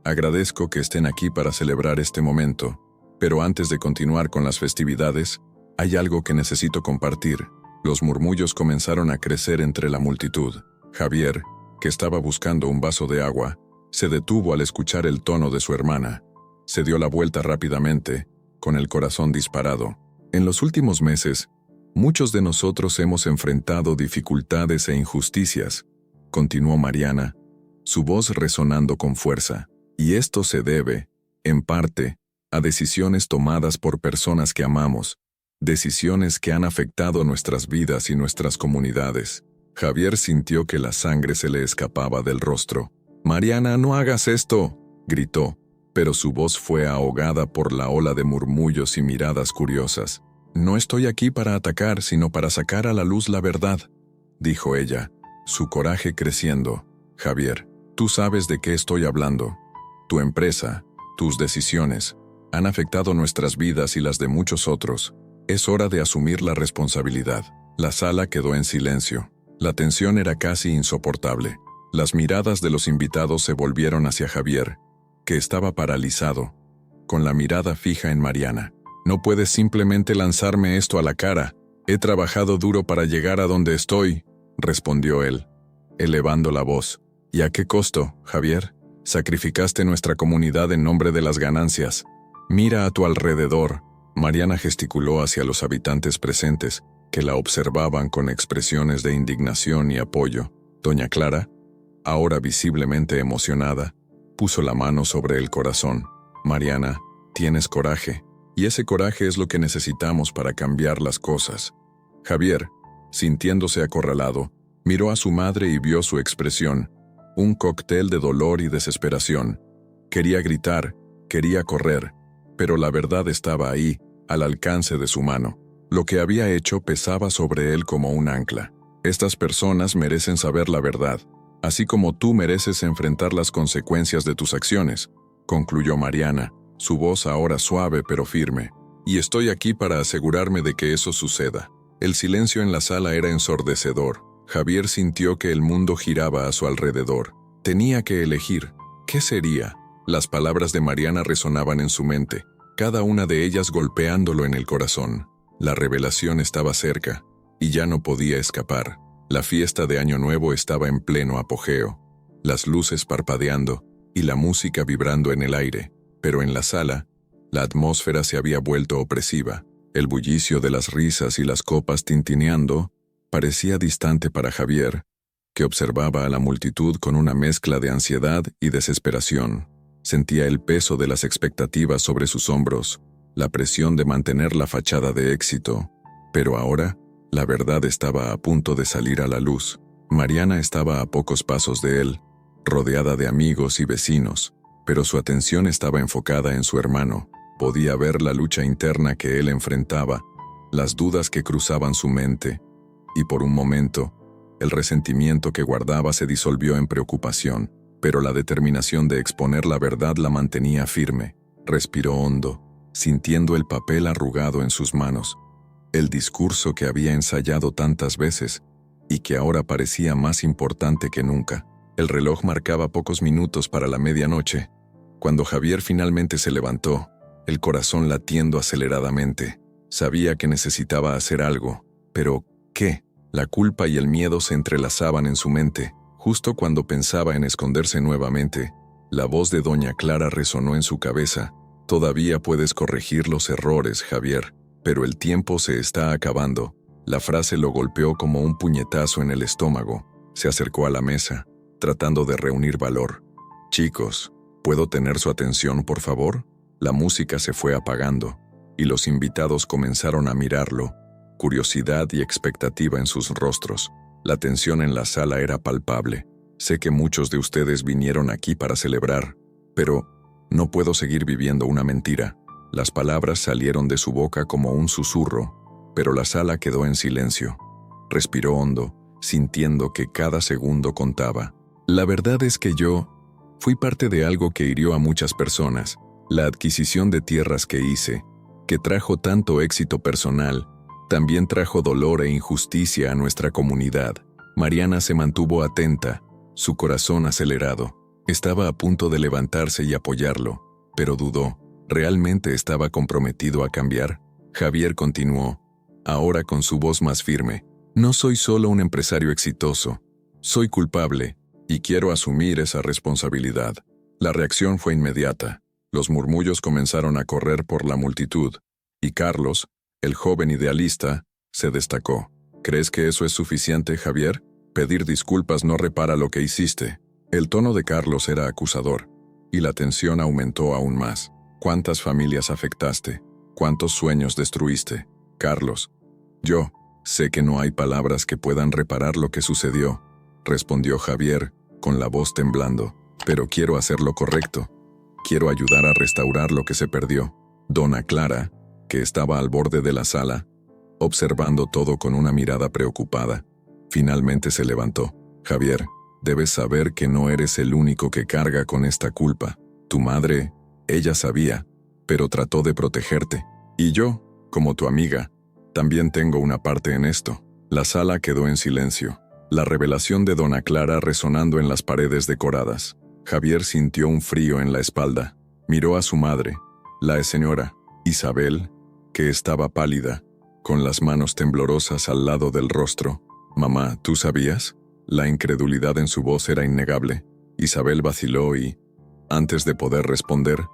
Agradezco que estén aquí para celebrar este momento, pero antes de continuar con las festividades, hay algo que necesito compartir». Los murmullos comenzaron a crecer entre la multitud. Javier, que estaba buscando un vaso de agua, se detuvo al escuchar el tono de su hermana. Se dio la vuelta rápidamente, con el corazón disparado. «En los últimos meses, muchos de nosotros hemos enfrentado dificultades e injusticias», continuó Mariana, su voz resonando con fuerza. «Y esto se debe, en parte, a decisiones tomadas por personas que amamos, decisiones que han afectado nuestras vidas y nuestras comunidades». Javier sintió que la sangre se le escapaba del rostro. «Mariana, no hagas esto», gritó, pero su voz fue ahogada por la ola de murmullos y miradas curiosas. «No estoy aquí para atacar, sino para sacar a la luz la verdad», dijo ella, su coraje creciendo. «Javier, tú sabes de qué estoy hablando. Tu empresa, tus decisiones, han afectado nuestras vidas y las de muchos otros. Es hora de asumir la responsabilidad». La sala quedó en silencio. La tensión era casi insoportable. Las miradas de los invitados se volvieron hacia Javier, que estaba paralizado, con la mirada fija en Mariana. «No puedes simplemente lanzarme esto a la cara. He trabajado duro para llegar a donde estoy», respondió él, elevando la voz. «¿Y a qué costo, Javier? Sacrificaste nuestra comunidad en nombre de las ganancias. Mira a tu alrededor». Mariana gesticuló hacia los habitantes presentes, que la observaban con expresiones de indignación y apoyo. Doña Clara, ahora visiblemente emocionada, puso la mano sobre el corazón. «Mariana, tienes coraje, y ese coraje es lo que necesitamos para cambiar las cosas». Javier, sintiéndose acorralado, miró a su madre y vio su expresión, un cóctel de dolor y desesperación. Quería gritar, quería correr, pero la verdad estaba ahí, al alcance de su mano. Lo que había hecho pesaba sobre él como un ancla. «Estas personas merecen saber la verdad, así como tú mereces enfrentar las consecuencias de tus acciones», concluyó Mariana, su voz ahora suave pero firme. y estoy aquí para asegurarme de que eso suceda. El silencio en la sala era ensordecedor. Javier sintió que el mundo giraba a su alrededor. Tenía que elegir. ¿Qué sería? Las palabras de Mariana resonaban en su mente, cada una de ellas golpeándolo en el corazón. La revelación estaba cerca, y ya no podía escapar. La fiesta de Año Nuevo estaba en pleno apogeo, las luces parpadeando y la música vibrando en el aire, pero en la sala, la atmósfera se había vuelto opresiva. El bullicio de las risas y las copas tintineando parecía distante para Javier, que observaba a la multitud con una mezcla de ansiedad y desesperación. Sentía el peso de las expectativas sobre sus hombros, la presión de mantener la fachada de éxito, pero ahora, la verdad estaba a punto de salir a la luz. Mariana estaba a pocos pasos de él, rodeada de amigos y vecinos, pero su atención estaba enfocada en su hermano. Podía ver la lucha interna que él enfrentaba, las dudas que cruzaban su mente, y por un momento, el resentimiento que guardaba se disolvió en preocupación, pero la determinación de exponer la verdad la mantenía firme. Respiró hondo, sintiendo el papel arrugado en sus manos, el discurso que había ensayado tantas veces y que ahora parecía más importante que nunca. El reloj marcaba pocos minutos para la medianoche, cuando Javier finalmente se levantó, el corazón latiendo aceleradamente. Sabía que necesitaba hacer algo, pero ¿qué? La culpa y el miedo se entrelazaban en su mente. Justo cuando pensaba en esconderse nuevamente, la voz de doña Clara resonó en su cabeza. Todavía puedes corregir los errores, Javier, pero el tiempo se está acabando. La frase lo golpeó como un puñetazo en el estómago. Se acercó a la mesa, tratando de reunir valor. Chicos, ¿puedo tener su atención, por favor? La música se fue apagando, y los invitados comenzaron a mirarlo, curiosidad y expectativa en sus rostros. La tensión en la sala era palpable. Sé que muchos de ustedes vinieron aquí para celebrar, pero no puedo seguir viviendo una mentira. Las palabras salieron de su boca como un susurro, pero la sala quedó en silencio. Respiró hondo, sintiendo que cada segundo contaba. La verdad es que yo fui parte de algo que hirió a muchas personas. La adquisición de tierras que hice, que trajo tanto éxito personal, también trajo dolor e injusticia a nuestra comunidad. Mariana se mantuvo atenta, su corazón acelerado. Estaba a punto de levantarse y apoyarlo, pero dudó. ¿Realmente estaba comprometido a cambiar? Javier continuó, ahora con su voz más firme. No soy solo un empresario exitoso. Soy culpable, y quiero asumir esa responsabilidad. La reacción fue inmediata. Los murmullos comenzaron a correr por la multitud, y Carlos, el joven idealista, se destacó. ¿Crees que eso es suficiente, Javier? Pedir disculpas no repara lo que hiciste. El tono de Carlos era acusador, y la tensión aumentó aún más. ¿Cuántas familias afectaste? ¿Cuántos sueños destruiste? Carlos, yo sé que no hay palabras que puedan reparar lo que sucedió, respondió Javier, con la voz temblando, pero quiero hacer lo correcto. Quiero ayudar a restaurar lo que se perdió. Dona Clara, que estaba al borde de la sala, observando todo con una mirada preocupada, finalmente se levantó. Javier, debes saber que no eres el único que carga con esta culpa. Tu madre, ella sabía, pero trató de protegerte. Y yo, como tu amiga, también tengo una parte en esto. La sala quedó en silencio, la revelación de Dona Clara resonando en las paredes decoradas. Javier sintió un frío en la espalda. Miró a su madre, la señora Isabel, que estaba pálida, con las manos temblorosas al lado del rostro. Mamá, ¿tú sabías? La incredulidad en su voz era innegable. Isabel vaciló y, antes de poder responder,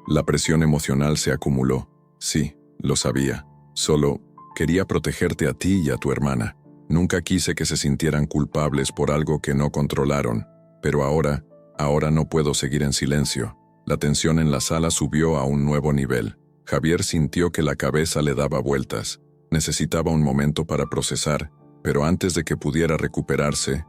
la presión emocional se acumuló. Sí, lo sabía. Solo quería protegerte a ti y a tu hermana. Nunca quise que se sintieran culpables por algo que no controlaron, pero ahora no puedo seguir en silencio. La tensión en la sala subió a un nuevo nivel. Javier sintió que la cabeza le daba vueltas. Necesitaba un momento para procesar, pero antes de que pudiera recuperarse,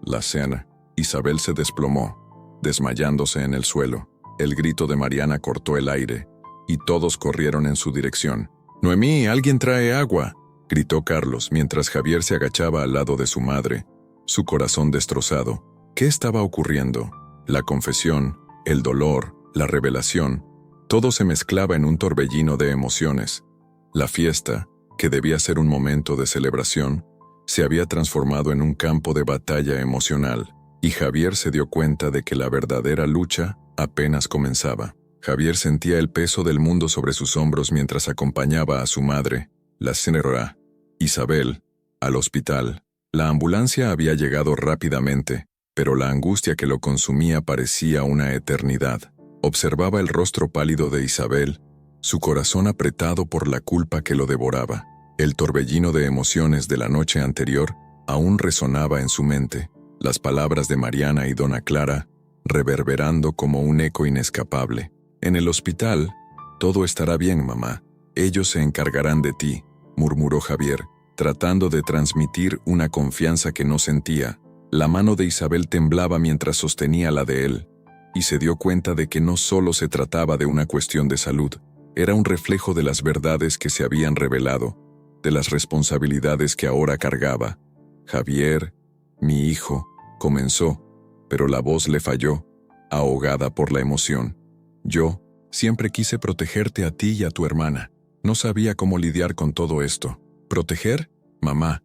la cena, Isabel se desplomó, desmayándose en el suelo. El grito de Mariana cortó el aire, y todos corrieron en su dirección. «Noemí, alguien trae agua», gritó Carlos mientras Javier se agachaba al lado de su madre, su corazón destrozado. ¿Qué estaba ocurriendo? La confesión, el dolor, la revelación. Todo se mezclaba en un torbellino de emociones. La fiesta, que debía ser un momento de celebración, se había transformado en un campo de batalla emocional, y Javier se dio cuenta de que la verdadera lucha apenas comenzaba. Javier sentía el peso del mundo sobre sus hombros mientras acompañaba a su madre, la señora Isabel, al hospital. La ambulancia había llegado rápidamente, pero la angustia que lo consumía parecía una eternidad. Observaba el rostro pálido de Isabel, su corazón apretado por la culpa que lo devoraba. El torbellino de emociones de la noche anterior aún resonaba en su mente, las palabras de Mariana y Dona Clara reverberando como un eco inescapable. En el hospital, todo estará bien, mamá. Ellos se encargarán de ti, murmuró Javier, tratando de transmitir una confianza que no sentía. La mano de Isabel temblaba mientras sostenía la de él, y se dio cuenta de que no solo se trataba de una cuestión de salud, era un reflejo de las verdades que se habían revelado, de las responsabilidades que ahora cargaba. Javier, mi hijo, comenzó, pero la voz le falló, ahogada por la emoción. Yo siempre quise protegerte a ti y a tu hermana. No sabía cómo lidiar con todo esto. ¿Proteger? Mamá,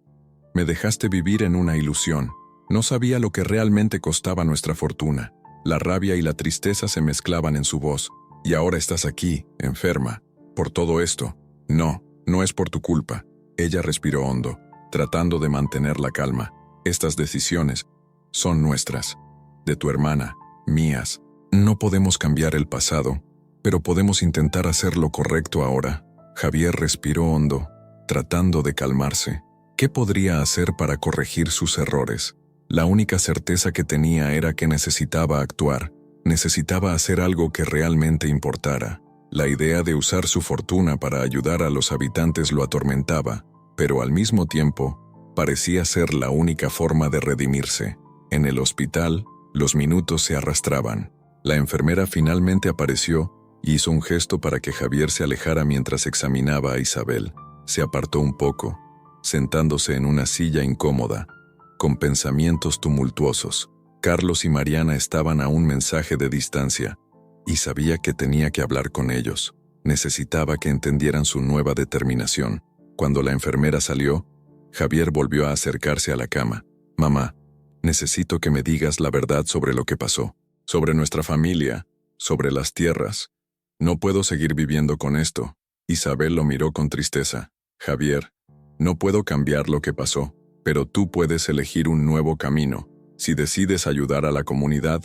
me dejaste vivir en una ilusión. No sabía lo que realmente costaba nuestra fortuna. La rabia y la tristeza se mezclaban en su voz. Y ahora estás aquí, enferma. Por todo esto. No, no es por tu culpa. Ella respiró hondo, tratando de mantener la calma. Estas decisiones son nuestras, de tu hermana, mías. No podemos cambiar el pasado, pero podemos intentar hacer lo correcto ahora. Javier respiró hondo, tratando de calmarse. ¿Qué podría hacer para corregir sus errores? La única certeza que tenía era que necesitaba actuar, necesitaba hacer algo que realmente importara. La idea de usar su fortuna para ayudar a los habitantes lo atormentaba, pero al mismo tiempo, parecía ser la única forma de redimirse. En el hospital, los minutos se arrastraban. La enfermera finalmente apareció y hizo un gesto para que Javier se alejara mientras examinaba a Isabel. Se apartó un poco, sentándose en una silla incómoda, con pensamientos tumultuosos. Carlos y Mariana estaban a un mensaje de distancia, y sabía que tenía que hablar con ellos. Necesitaba que entendieran su nueva determinación. Cuando la enfermera salió, Javier volvió a acercarse a la cama. Mamá, necesito que me digas la verdad sobre lo que pasó, sobre nuestra familia, sobre las tierras. No puedo seguir viviendo con esto. Isabel lo miró con tristeza. Javier, no puedo cambiar lo que pasó, pero tú puedes elegir un nuevo camino. Si decides ayudar a la comunidad,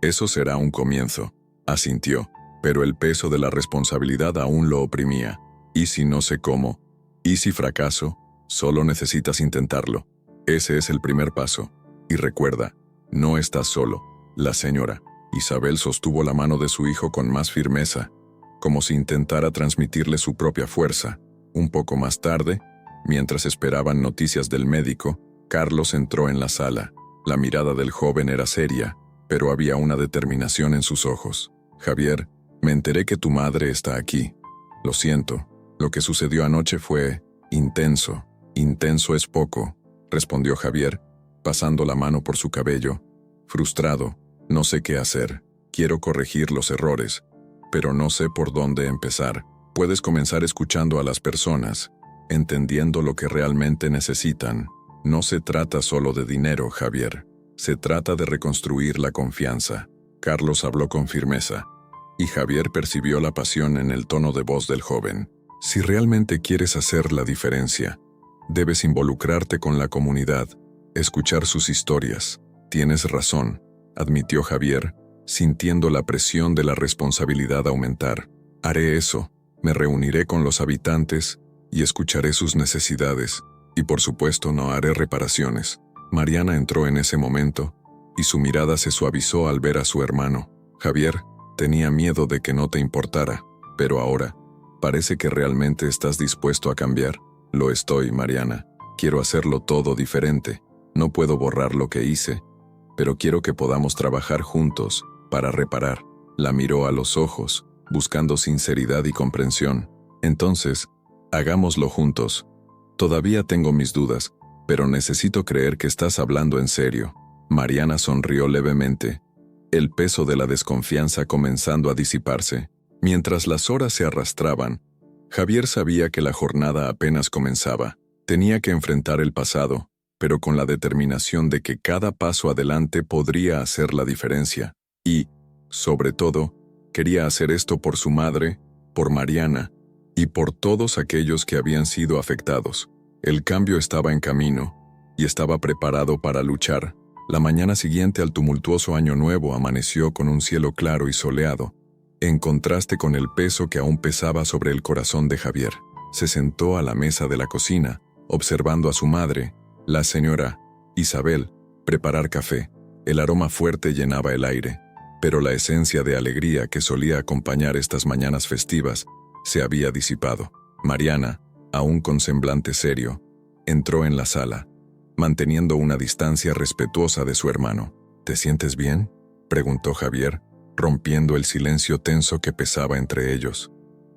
eso será un comienzo. Asintió, pero el peso de la responsabilidad aún lo oprimía. ¿Y si no sé cómo? ¿Y si fracaso? Solo necesitas intentarlo. Ese es el primer paso. Y recuerda, no estás solo. La señora Isabel sostuvo la mano de su hijo con más firmeza, como si intentara transmitirle su propia fuerza. Un poco más tarde, mientras esperaban noticias del médico, Carlos entró en la sala. La mirada del joven era seria, pero había una determinación en sus ojos. Javier, me enteré que tu madre está aquí. Lo siento, lo que sucedió anoche fue intenso. Intenso es poco, respondió Javier, pasando la mano por su cabello. Frustrado, no sé qué hacer. Quiero corregir los errores, pero no sé por dónde empezar. Puedes comenzar escuchando a las personas, entendiendo lo que realmente necesitan. No se trata solo de dinero, Javier. Se trata de reconstruir la confianza. Carlos habló con firmeza, y Javier percibió la pasión en el tono de voz del joven. Si realmente quieres hacer la diferencia, debes involucrarte con la comunidad, escuchar sus historias. Tienes razón, admitió Javier, sintiendo la presión de la responsabilidad aumentar. Haré eso, me reuniré con los habitantes y escucharé sus necesidades, y por supuesto no haré reparaciones. Mariana entró en ese momento, y su mirada se suavizó al ver a su hermano. Javier, tenía miedo de que no te importara, pero ahora, parece que realmente estás dispuesto a cambiar. Lo estoy, Mariana. Quiero hacerlo todo diferente. No puedo borrar lo que hice, pero quiero que podamos trabajar juntos para reparar. La miró a los ojos, buscando sinceridad y comprensión. Entonces, hagámoslo juntos. Todavía tengo mis dudas, pero necesito creer que estás hablando en serio. Mariana sonrió levemente, el peso de la desconfianza comenzando a disiparse. Mientras las horas se arrastraban, Javier sabía que la jornada apenas comenzaba. Tenía que enfrentar el pasado, pero con la determinación de que cada paso adelante podría hacer la diferencia. Y, sobre todo, quería hacer esto por su madre, por Mariana, y por todos aquellos que habían sido afectados. El cambio estaba en camino, y estaba preparado para luchar. La mañana siguiente al tumultuoso año nuevo amaneció con un cielo claro y soleado, en contraste con el peso que aún pesaba sobre el corazón de Javier. Se sentó a la mesa de la cocina, observando a su madre, la señora Isabel, preparar café. El aroma fuerte llenaba el aire, pero la esencia de alegría que solía acompañar estas mañanas festivas se había disipado. Mariana, aún con semblante serio, entró en la sala, manteniendo una distancia respetuosa de su hermano. ¿Te sientes bien?, preguntó Javier, rompiendo el silencio tenso que pesaba entre ellos.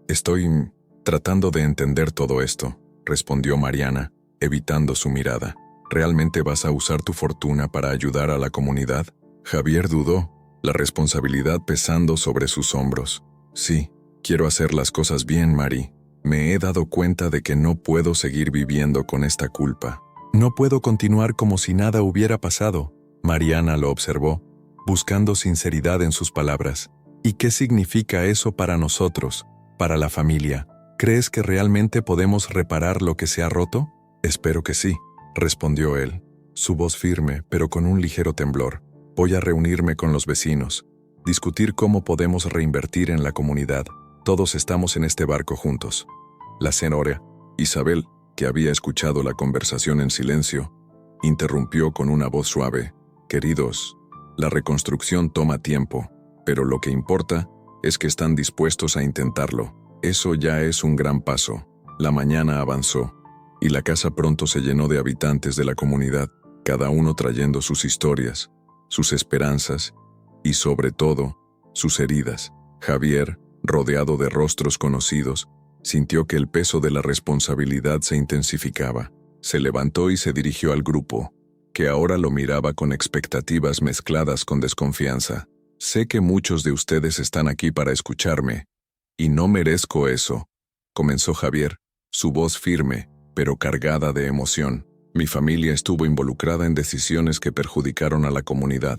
Estoy tratando de entender todo esto, respondió Mariana, evitando su mirada. ¿Realmente vas a usar tu fortuna para ayudar a la comunidad? Javier dudó, la responsabilidad pesando sobre sus hombros. Sí, quiero hacer las cosas bien, Mari. Me he dado cuenta de que no puedo seguir viviendo con esta culpa. No puedo continuar como si nada hubiera pasado. Mariana lo observó, buscando sinceridad en sus palabras. ¿Y qué significa eso para nosotros, para la familia? ¿Crees que realmente podemos reparar lo que se ha roto? Espero que sí, respondió él, su voz firme, pero con un ligero temblor. Voy a reunirme con los vecinos, discutir cómo podemos reinvertir en la comunidad. Todos estamos en este barco juntos. La señora Isabel, que había escuchado la conversación en silencio, interrumpió con una voz suave. Queridos, la reconstrucción toma tiempo, pero lo que importa es que están dispuestos a intentarlo. Eso ya es un gran paso. La mañana avanzó, y la casa pronto se llenó de habitantes de la comunidad, cada uno trayendo sus historias, sus esperanzas y, sobre todo, sus heridas. Javier, rodeado de rostros conocidos, sintió que el peso de la responsabilidad se intensificaba. Se levantó y se dirigió al grupo, que ahora lo miraba con expectativas mezcladas con desconfianza. Sé que muchos de ustedes están aquí para escucharme, y no merezco eso, comenzó Javier, su voz firme, pero cargada de emoción. Mi familia estuvo involucrada en decisiones que perjudicaron a la comunidad,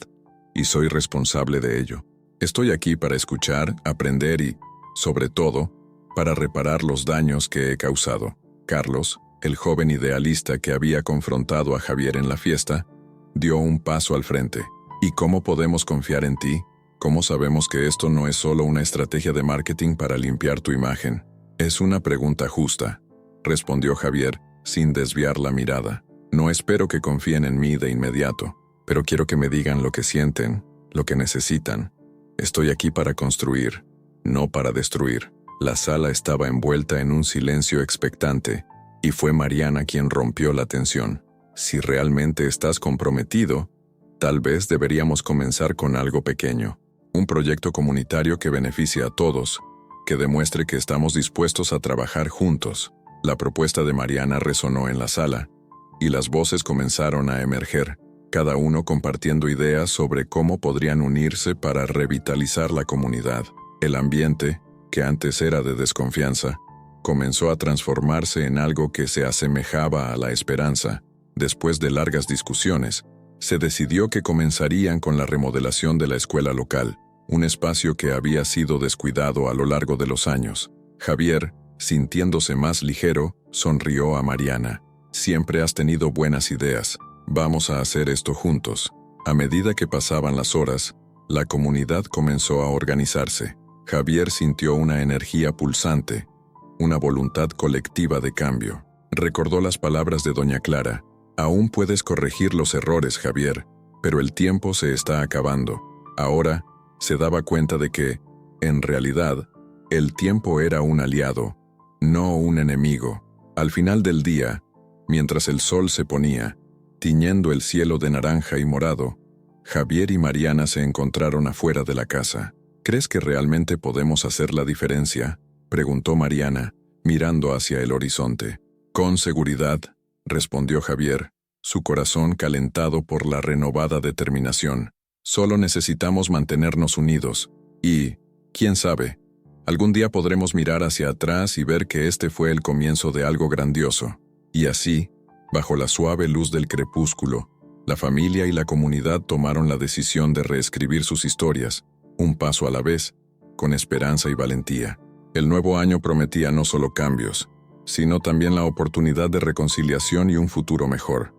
y soy responsable de ello. Estoy aquí para escuchar, aprender y, sobre todo, para reparar los daños que he causado. Carlos, el joven idealista que había confrontado a Javier en la fiesta, dio un paso al frente. ¿Y cómo podemos confiar en ti? ¿Cómo sabemos que esto no es solo una estrategia de marketing para limpiar tu imagen? Es una pregunta justa, respondió Javier, sin desviar la mirada. No espero que confíen en mí de inmediato, pero quiero que me digan lo que sienten, lo que necesitan. Estoy aquí para construir, no para destruir. La sala estaba envuelta en un silencio expectante, y fue Mariana quien rompió la tensión. Si realmente estás comprometido, tal vez deberíamos comenzar con algo pequeño. Un proyecto comunitario que beneficie a todos, que demuestre que estamos dispuestos a trabajar juntos. La propuesta de Mariana resonó en la sala, y las voces comenzaron a emerger, cada uno compartiendo ideas sobre cómo podrían unirse para revitalizar la comunidad. El ambiente, que antes era de desconfianza, comenzó a transformarse en algo que se asemejaba a la esperanza. Después de largas discusiones, se decidió que comenzarían con la remodelación de la escuela local, un espacio que había sido descuidado a lo largo de los años. Javier, sintiéndose más ligero, sonrió a Mariana. Siempre has tenido buenas ideas. Vamos a hacer esto juntos. A medida que pasaban las horas, la comunidad comenzó a organizarse. Javier sintió una energía pulsante, una voluntad colectiva de cambio. Recordó las palabras de doña Clara. Aún puedes corregir los errores, Javier, pero el tiempo se está acabando. Ahora, se daba cuenta de que, en realidad, el tiempo era un aliado, no un enemigo. Al final del día, mientras el sol se ponía, tiñendo el cielo de naranja y morado, Javier y Mariana se encontraron afuera de la casa. ¿Crees que realmente podemos hacer la diferencia?, preguntó Mariana, mirando hacia el horizonte. Con seguridad, respondió Javier, su corazón calentado por la renovada determinación. Solo necesitamos mantenernos unidos y, quién sabe, Algún día podremos mirar hacia atrás y ver que este fue el comienzo de algo grandioso. Y así, bajo la suave luz del crepúsculo, la familia y la comunidad tomaron la decisión de reescribir sus historias, un paso a la vez, con esperanza y valentía. El nuevo año prometía no solo cambios, sino también la oportunidad de reconciliación y un futuro mejor.